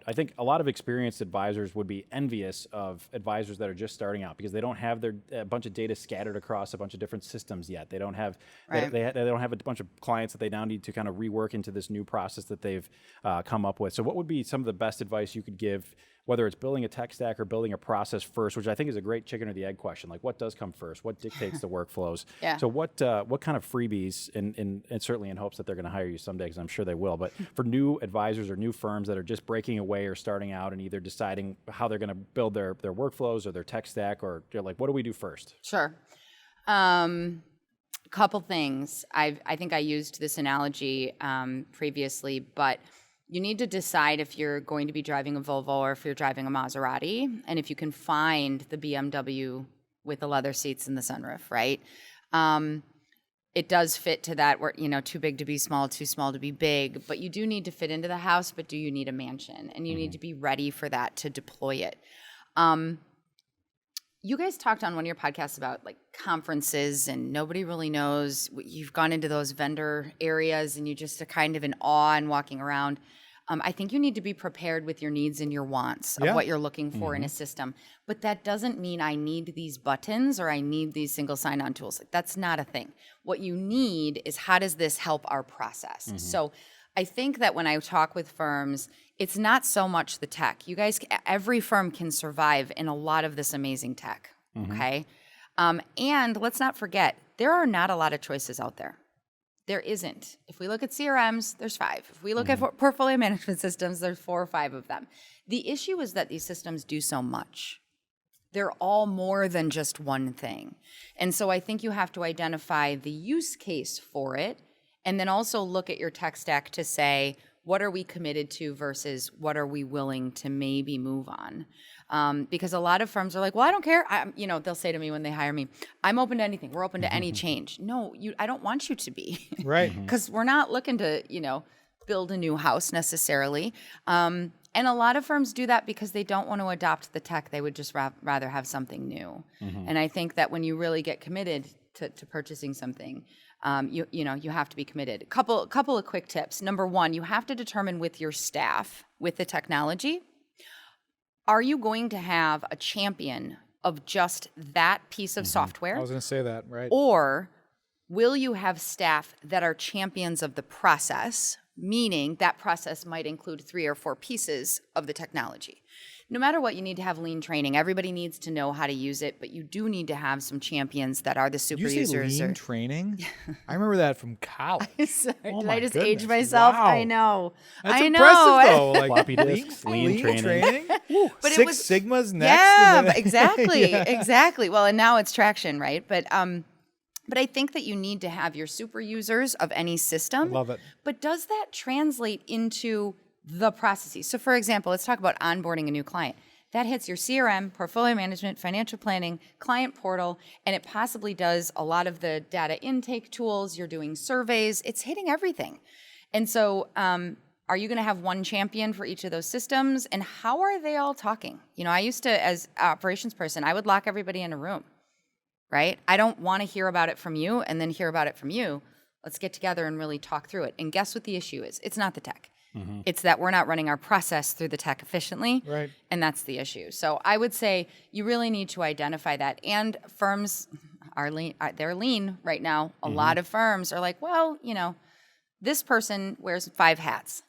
I think a lot of experienced advisors would be envious of advisors that are just starting out because they don't have a bunch of data scattered across a bunch of different systems yet. They don't have Right. they don't have a bunch of clients that they now need to kind of rework into this new process that they've come up with. So what would be some of the best advice you could give, whether it's building a tech stack or building a process first, which I think is a great chicken or the egg question. Like, what does come first? What dictates the workflows? Yeah. So what kind of freebies, and certainly in hopes that they're going to hire you someday, because I'm sure they will, but for new advisors or new firms that are just breaking away or starting out and either deciding how they're going to build their workflows or their tech stack, or they're like, what do we do first? Sure. Couple things. I think I used this analogy previously, but you need to decide if you're going to be driving a Volvo or if you're driving a Maserati, and if you can find the BMW with the leather seats and the sunroof, right? It does fit to that, where, too big to be small, too small to be big, but you do need to fit into the house, but do you need a mansion? And you need to be ready for that to deploy it. You guys talked on one of your podcasts about like conferences and nobody really knows. You've gone into those vendor areas and you just are kind of in awe and walking around. I think you need to be prepared with your needs and your wants of what you're looking for in a system. But that doesn't mean I need these buttons or I need these single sign-on tools. Like, that's not a thing. What you need is, how does this help our process? So I think that when I talk with firms, it's not so much the tech. You guys, every firm can survive in a lot of this amazing tech, okay? And let's not forget, there are not a lot of choices out there. There isn't. If we look at CRMs, there's 5. If we look at portfolio management systems, there's 4 or 5 of them. The issue is that these systems do so much. They're all more than just one thing. And so I think you have to identify the use case for it, and then also look at your tech stack to say, what are we committed to versus what are we willing to maybe move on? Because a lot of firms are like, well, I don't care. They'll say to me when they hire me, I'm open to anything. We're open to any change. No, I don't want you to be. Right. Because we're not looking to, build a new house necessarily. And a lot of firms do that because they don't want to adopt the tech. They would just rather have something new. And I think that when you really get committed to purchasing something, you have to be committed. Couple of quick tips. Number 1, you have to determine with your staff, with the technology, are you going to have a champion of just that piece of software? I was going to say that, right. Or will you have staff that are champions of the process, meaning that process might include 3 or 4 pieces of the technology? No matter what, you need to have lean training. Everybody needs to know how to use it, but you do need to have some champions that are the super Did you say users. lean training? I remember that from college. Sorry, Oh did my I just goodness. age myself? Wow. I know. That's I impressive, know. though. Like Floppy disks, lean training. Woo. But it 6 was- Sigmas next. Yeah, and then- exactly, Yeah. exactly. Well, and now it's traction, right? But I think that you need to have your super users of any system. Love it. But does that translate into the processes? So, for example, let's talk about onboarding a new client. That hits your CRM, portfolio management, financial planning, client portal, and it possibly does a lot of the data intake tools. You're doing surveys. It's hitting everything. And so are you going to have one champion for each of those systems? And how are they all talking? I used to, as operations person, I would lock everybody in a room, right? I don't want to hear about it from you and then hear about it from you. Let's get together and really talk through it. And guess what the issue is? It's not the tech. It's that we're not running our process through the tech efficiently, Right. and that's the issue. So I would say you really need to identify that. And firms are lean; they're lean right now. A lot of firms are like, well, this person wears 5 hats.